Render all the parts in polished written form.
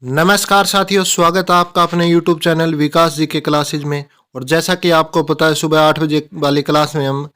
नमस्कार साथियों, स्वागत है आपका अपने YouTube चैनल विकास जी के क्लासेज में। और जैसा कि आपको पता है, सुबह 8 बजे वाली क्लास में हम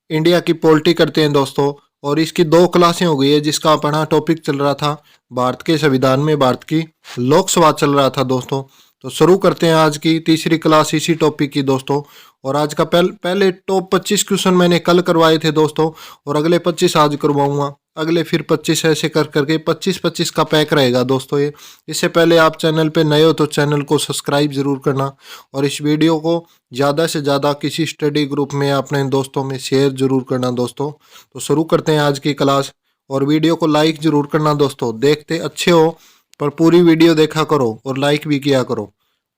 इंडिया की पॉलिटी करते हैं दोस्तों। और इसकी 2 क्लासें हो गई है, जिसका अपना टॉपिक चल रहा था भारत के संविधान में भारत की लोकसभा चल रहा था दोस्तों। तो शुरू करते हैं आज की तीसरी क्लास इसी टॉपिक की दोस्तों। और आज का पहले टॉप 25 क्वेश्चन मैंने कल करवाए थे दोस्तों, और अगले 25 आज करवाऊंगा, अगले फिर 25 ऐसे कर करके 25-25 का पैक रहेगा दोस्तों ये। इससे पहले आप चैनल पे नए हो तो चैनल को सब्सक्राइब जरूर करना, और इस वीडियो को ज़्यादा से ज़्यादा किसी स्टडी ग्रुप में अपने दोस्तों में शेयर जरूर करना दोस्तों। तो शुरू करते हैं आज की क्लास, और वीडियो को लाइक जरूर करना दोस्तों। देखते अच्छे हो पर पूरी वीडियो देखा करो और लाइक भी किया करो।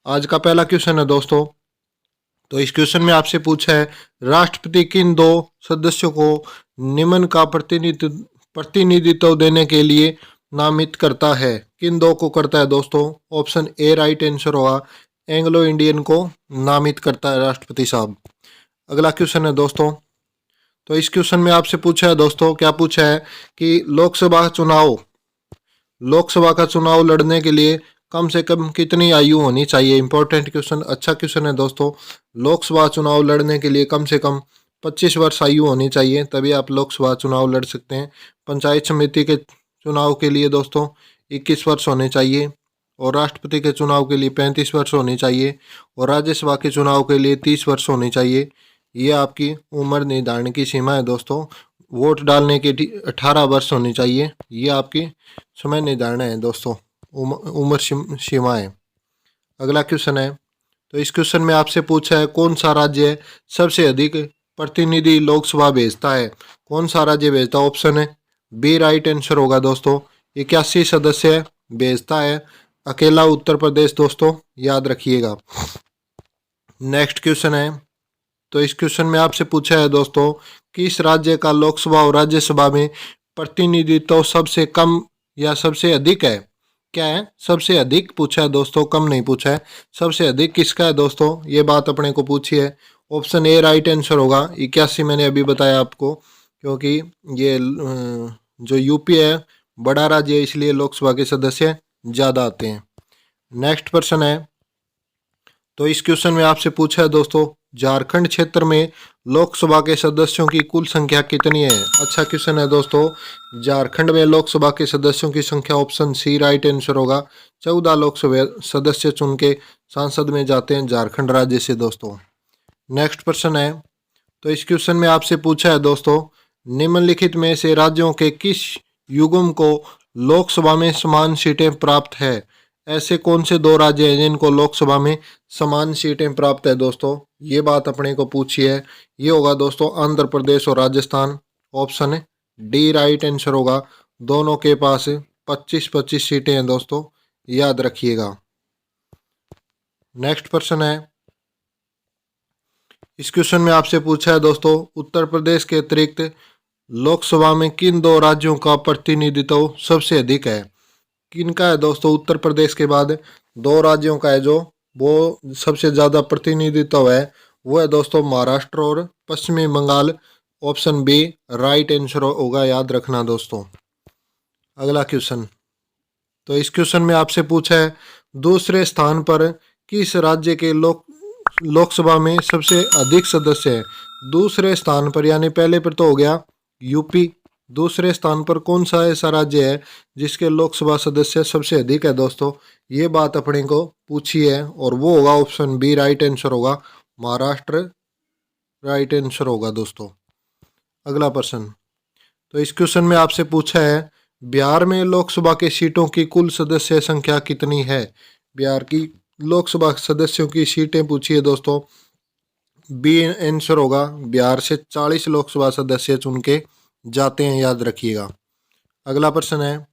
आज का पहला क्वेश्चन है दोस्तों। तो इस क्वेश्चन में आपसे पूछा है, राष्ट्रपति किन 2 सदस्यों को निम्न का प्रतिनिधित्व देने के लिए नामित करता है? किन 2 को करता है दोस्तों? ऑप्शन ए राइट आंसर होगा, एंग्लो इंडियन को नामित करता है राष्ट्रपति साहब। अगला क्वेश्चन है दोस्तों। तो इस क्वेश्चन में आपसे पूछा है दोस्तों, क्या पूछा है कि लोकसभा का चुनाव लड़ने के लिए कम से कम कितनी आयु होनी चाहिए? इंपॉर्टेंट क्वेश्चन, अच्छा क्वेश्चन है दोस्तों। लोकसभा चुनाव लड़ने के लिए कम से कम 25 वर्ष आयु होनी चाहिए, तभी आप लोकसभा चुनाव लड़ सकते हैं। पंचायत समिति के चुनाव के लिए दोस्तों 21 वर्ष होने चाहिए, और राष्ट्रपति के चुनाव के लिए 35 वर्ष होने चाहिए, और राज्यसभा के चुनाव के लिए 30 वर्ष होने चाहिए। ये आपकी उम्र निर्धारण की सीमा है दोस्तों। वोट डालने के 18 वर्ष होनी चाहिए, ये आपकी समय निर्धारण है दोस्तों, उम्र सीमा है। अगला क्वेश्चन है। तो इस क्वेश्चन में आपसे पूछा है, कौन सा राज्य सबसे अधिक प्रतिनिधि लोकसभा भेजता है? कौन सा राज्य भेजता है? ऑप्शन है बी राइट आंसर होगा दोस्तों, 81 सदस्य भेजता है अकेला उत्तर प्रदेश दोस्तों, याद रखिएगा। नेक्स्ट क्वेश्चन है। तो इस क्वेश्चन में आपसे पूछा है दोस्तों, किस राज्य का लोकसभा और राज्यसभा में प्रतिनिधित्व सबसे कम या सबसे अधिक है? क्या है? सबसे अधिक पूछा है दोस्तों, कम नहीं पूछा है। सबसे अधिक किसका है दोस्तों, ये बात अपने को पूछी है। ऑप्शन ए राइट आंसर होगा, 81 मैंने अभी बताया आपको, क्योंकि ये जो यूपी है बड़ा राज्य है, इसलिए लोकसभा के सदस्य ज़्यादा आते हैं। नेक्स्ट प्रश्न है। तो इस क्वेश्चन में आपसे पूछा है दोस्तों, झारखंड क्षेत्र में लोकसभा के सदस्यों की कुल संख्या कितनी है? अच्छा क्वेश्चन है दोस्तों। झारखंड में लोकसभा के सदस्यों की संख्या ऑप्शन सी राइट आंसर होगा, 14 लोकसभा सदस्य चुन के सांसद में जाते हैं झारखंड राज्य से दोस्तों। नेक्स्ट प्रश्न है। तो इस क्वेश्चन में आपसे पूछा है दोस्तों, निम्नलिखित में से राज्यों के किस युग्म को लोकसभा में समान सीटें प्राप्त है? ऐसे कौन से 2 राज्य हैं जिनको लोकसभा में समान सीटें प्राप्त है दोस्तों? ये बात अपने को पूछी है। ये होगा दोस्तों आंध्र प्रदेश और Rajasthan. Option D right answer होगा, दोनों के पास 25-25 सीटें हैं दोस्तों, याद रखिएगा। नेक्स्ट प्रश्न है। इस क्वेश्चन में आपसे पूछा है दोस्तों, उत्तर प्रदेश के अतिरिक्त लोकसभा में किन 2 राज्यों का प्रतिनिधित्व सबसे अधिक है? किनका है दोस्तों? उत्तर प्रदेश के बाद 2 राज्यों का है जो वो सबसे ज़्यादा प्रतिनिधित्व है, वो है दोस्तों महाराष्ट्र और पश्चिमी Bengal. Option B right answer होगा, याद रखना दोस्तों। अगला क्वेश्चन। तो इस क्वेश्चन में आपसे पूछा है, दूसरे स्थान पर किस राज्य के लोकसभा में सबसे अधिक सदस्य है? दूसरे स्थान पर, यानी पहले पर तो हो गया यूपी, दूसरे स्थान पर कौन सा ऐसा राज्य है जिसके लोकसभा सदस्य सबसे अधिक है दोस्तों? ये बात अपने को पूछी है, और वो होगा ऑप्शन बी राइट आंसर होगा, महाराष्ट्र राइट आंसर होगा दोस्तों। अगला प्रश्न। तो इस क्वेश्चन में आपसे पूछा है, बिहार में लोकसभा के सीटों की कुल सदस्य संख्या कितनी है? बिहार की लोकसभा सदस्यों की सीटें पूछी है दोस्तों, बी आंसर होगा, बिहार से 40 लोकसभा सदस्य चुन के जाते हैं, याद रखिएगा। अगला प्रश्न है।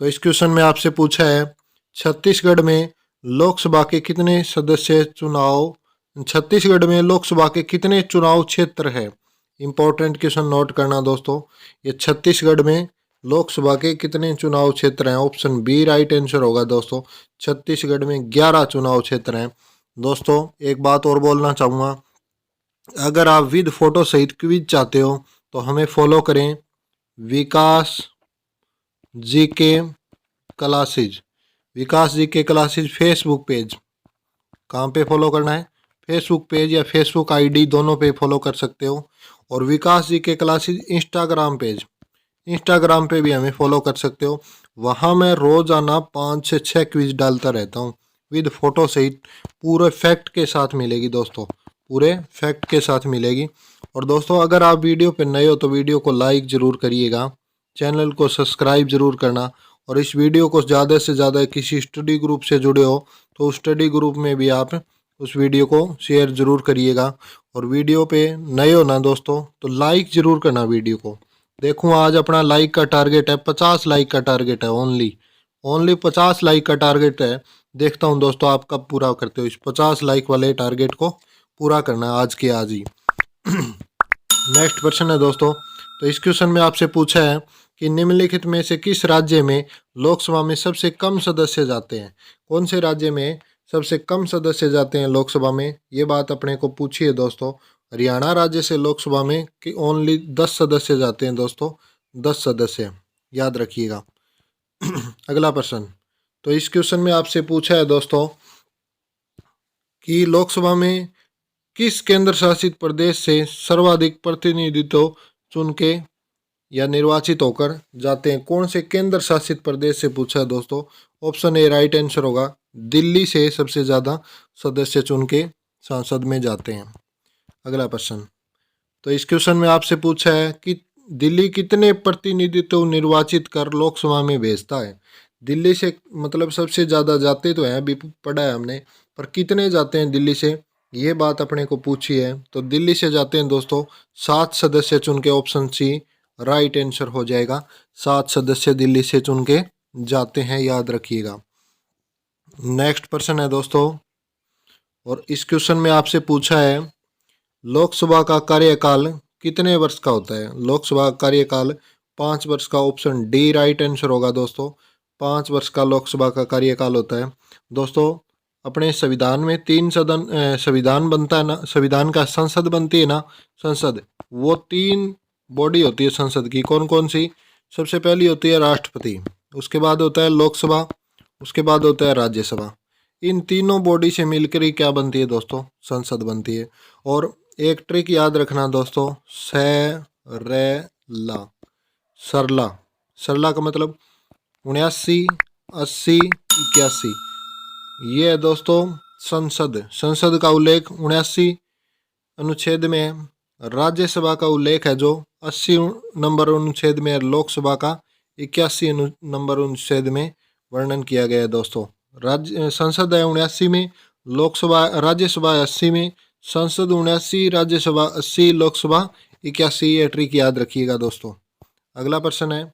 तो इस क्वेश्चन में आपसे पूछा है, छत्तीसगढ़ में लोकसभा के कितने चुनाव क्षेत्र है? इंपॉर्टेंट क्वेश्चन नोट करना दोस्तों, ये छत्तीसगढ़ में लोकसभा के कितने चुनाव क्षेत्र हैं? ऑप्शन बी राइट आंसर होगा दोस्तों, छत्तीसगढ़ में 11 चुनाव क्षेत्र हैं दोस्तों। एक बात और बोलना चाहूँगा, अगर आप विद फोटो सहित क्विज चाहते हो तो हमें फॉलो करें, विकास जी के क्लासेज, विकास जी के क्लासेस फेसबुक पेज, कहाँ पे फॉलो करना है, फेसबुक पेज या फेसबुक आईडी दोनों पे फॉलो कर सकते हो। और विकास जी के क्लासेस इंस्टाग्राम पेज, इंस्टाग्राम पे भी हमें फॉलो कर सकते हो। वहाँ मैं रोज़ाना 5 से 6 क्विज डालता रहता हूँ विद फोटो सहित, पूरे फैक्ट के साथ मिलेगी दोस्तों, पूरे फैक्ट के साथ मिलेगी। और दोस्तों अगर आप वीडियो पे नए हो तो वीडियो को लाइक ज़रूर करिएगा, चैनल को सब्सक्राइब ज़रूर करना। और इस वीडियो को ज़्यादा से ज़्यादा किसी स्टडी ग्रुप से जुड़े हो तो उस स्टडी ग्रुप में भी आप उस वीडियो को शेयर ज़रूर करिएगा। और वीडियो पे नए हो ना दोस्तों तो लाइक ज़रूर करना वीडियो को। देखूँ आज अपना लाइक का टारगेट है, 50 लाइक का टारगेट है, ओनली 50 लाइक का टारगेट है। देखता हूँ दोस्तों आप कब पूरा करते हो इस 50 लाइक वाले टारगेट को, पूरा करना है आज के आज ही। नेक्स्ट क्वेश्चन है दोस्तों, तो इस क्वेश्चन में आपसे पूछा है कि निम्नलिखित में से किस राज्य में लोकसभा में सबसे कम सदस्य जाते हैं। कौन से राज्य में सबसे कम सदस्य जाते हैं लोकसभा में, ये बात अपने को पूछी है दोस्तों। हरियाणा राज्य से लोकसभा में कि ओनली 10 सदस्य जाते हैं दोस्तों, 10 सदस्य, याद रखिएगा। अगला प्रश्न, तो इस क्वेश्चन में आपसे पूछा है दोस्तों कि लोकसभा में किस केंद्र शासित प्रदेश से सर्वाधिक प्रतिनिधित्व चुन के या निर्वाचित होकर जाते हैं। कौन से केंद्र शासित प्रदेश से पूछा है दोस्तों। ऑप्शन ए राइट आंसर होगा, दिल्ली से सबसे ज़्यादा सदस्य चुन के संसद में जाते हैं। अगला प्रश्न, तो इस क्वेश्चन में आपसे पूछा है कि दिल्ली कितने प्रतिनिधित्व निर्वाचित कर लोकसभा में भेजता है। दिल्ली से मतलब सबसे ज़्यादा जाते तो हैं, अभी पढ़ा है हमने, पर कितने जाते हैं दिल्ली से, ये बात अपने को पूछी है। तो दिल्ली से जाते हैं दोस्तों 7 सदस्य चुन के, ऑप्शन सी राइट आंसर हो जाएगा। 7 सदस्य दिल्ली से चुन के जाते हैं, याद रखिएगा। नेक्स्ट प्रश्न है दोस्तों, और इस क्वेश्चन में आपसे पूछा है लोकसभा का कार्यकाल कितने वर्ष का होता है। लोकसभा का कार्यकाल 5 वर्ष का, ऑप्शन डी राइट आंसर होगा दोस्तों। 5 वर्ष का लोकसभा का कार्यकाल होता है दोस्तों। अपने संविधान में 3 सदन संविधान बनता है ना, संविधान का संसद बनती है ना, संसद, वो 3 बॉडी होती है संसद की। कौन कौन सी, सबसे पहली होती है राष्ट्रपति, उसके बाद होता है लोकसभा, उसके बाद होता है राज्यसभा। इन तीनों बॉडी से मिलकर ही क्या बनती है दोस्तों, संसद बनती है। और एक ट्रिक याद रखना दोस्तों, ला, सरला, सरला का मतलब 79, 80, 81, ये है दोस्तों संसद। संसद का उल्लेख 79 अनुच्छेद में है, राज्यसभा का उल्लेख है जो 80 नंबर अनुच्छेद में, लोकसभा का 81 नंबर अनुच्छेद में वर्णन किया गया है दोस्तों। राज्य संसद है 79 में, लोकसभा राज्यसभा 80 में, संसद 79, राज्यसभा 80, लोकसभा 81, ये ट्रिक याद रखिएगा दोस्तों। अगला प्रश्न है,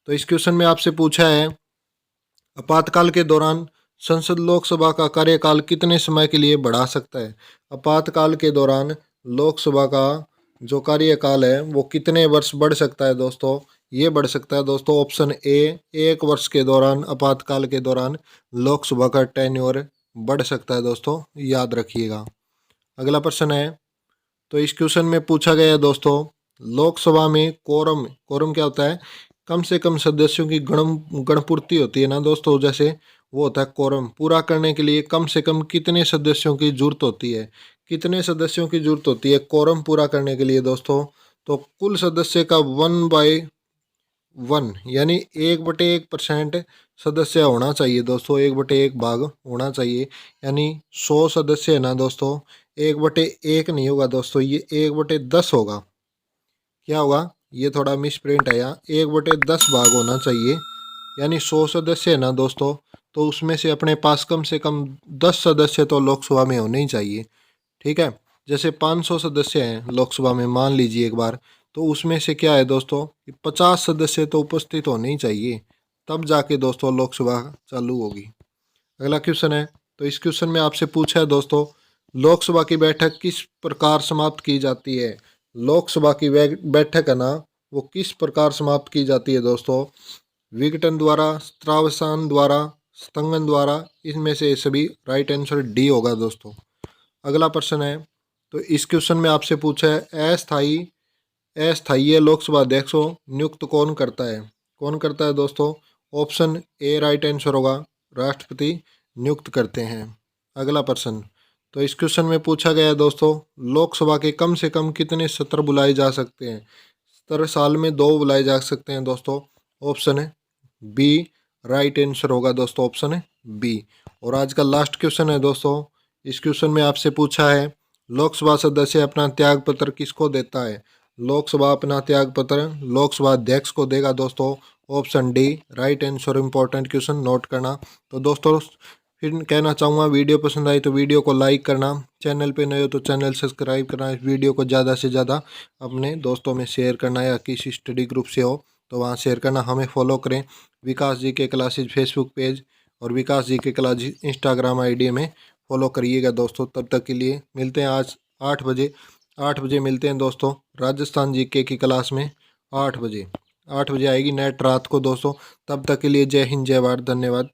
तो इस क्वेश्चन में आपसे पूछा है आपातकाल के दौरान संसद लोकसभा का कार्यकाल कितने समय के लिए बढ़ा सकता है। आपातकाल के दौरान लोकसभा का जो कार्यकाल है वो कितने वर्ष बढ़ सकता है दोस्तों, ये बढ़ सकता है दोस्तों, ऑप्शन ए 1 वर्ष के दौरान, आपातकाल के दौरान लोकसभा का टेन्योर बढ़ सकता है दोस्तों, याद रखिएगा। अगला प्रश्न है, तो इस क्वेश्चन में पूछा गया है दोस्तों लोकसभा में कोरम, कोरम क्या होता है, कम से कम सदस्यों की गणपूर्ति होती है ना दोस्तों, जैसे वो होता है कोरम, पूरा करने के लिए कम से कम कितने सदस्यों की जरूरत होती है। कितने सदस्यों की जरूरत होती है कोरम पूरा करने के लिए दोस्तों, तो कुल सदस्य का 1/1 यानी 1/1% सदस्य होना चाहिए दोस्तों, 1/1 भाग होना चाहिए। यानी 100 सदस्य है ना दोस्तों, 1/1 नहीं होगा दोस्तों, ये 1/10 होगा। क्या होगा, ये थोड़ा मिस प्रिंट है यहाँ, 1/10 भाग होना चाहिए। यानी 100 सदस्य है ना दोस्तों, तो उसमें से अपने पास कम से कम 10 सदस्य तो लोकसभा में होने ही चाहिए। ठीक है, जैसे 500 सदस्य हैं लोकसभा में मान लीजिए एक बार, तो उसमें से क्या है दोस्तों कि 50 सदस्य तो उपस्थित होने ही चाहिए, तब जाके दोस्तों लोकसभा चालू होगी। अगला क्वेश्चन है, तो इस क्वेश्चन में आपसे पूछा है दोस्तों लोकसभा की बैठक किस प्रकार समाप्त की जाती है। लोकसभा की बैठक है ना, वो किस प्रकार समाप्त की जाती है दोस्तों, विघटन द्वारा, स्त्रावसान द्वारा, स्थगन द्वारा, इसमें से सभी राइट आंसर डी होगा दोस्तों। अगला प्रश्न है, तो इस क्वेश्चन में आपसे पूछा है अस्थायी लोकसभा अध्यक्षों नियुक्त कौन करता है। कौन करता है दोस्तों, ऑप्शन ए राइट आंसर होगा, राष्ट्रपति नियुक्त करते हैं। अगला प्रश्न, तो इस क्वेश्चन में पूछा गया है दोस्तों, लोकसभा के कम से कम कितने सत्र बुलाए जा सकते हैं? सत्र साल में 2 बुलाए जा सकते हैं दोस्तों। ऑप्शन है बी, राइट आंसर होगा दोस्तों ऑप्शन है बी। और आज का लास्ट क्वेश्चन है दोस्तों, इस क्वेश्चन में आपसे पूछा है, लोकसभा सदस्य अपना त्याग पत्र किसको देता है? लोकसभा अपना त्याग पत्र लोकसभा अध्यक्ष को देगा दोस्तों। Option D right answer. Important question note करना। तो दोस्तों फिर कहना चाहूँगा, वीडियो पसंद आई तो वीडियो को लाइक करना, चैनल पे नए हो तो चैनल सब्सक्राइब करना, इस वीडियो को ज़्यादा से ज़्यादा अपने दोस्तों में शेयर करना, या किसी स्टडी ग्रुप से हो तो वहाँ शेयर करना। हमें फॉलो करें विकास जी के क्लासेज फेसबुक पेज और विकास जी के क्लासेज इंस्टाग्राम आईडी में फॉलो करिएगा दोस्तों। तब तक के लिए मिलते हैं आज 8 बजे मिलते हैं दोस्तों, राजस्थान जीके की क्लास में 8 बजे आएगी नेट रात को दोस्तों। तब तक के लिए जय हिंद जय भारत, धन्यवाद।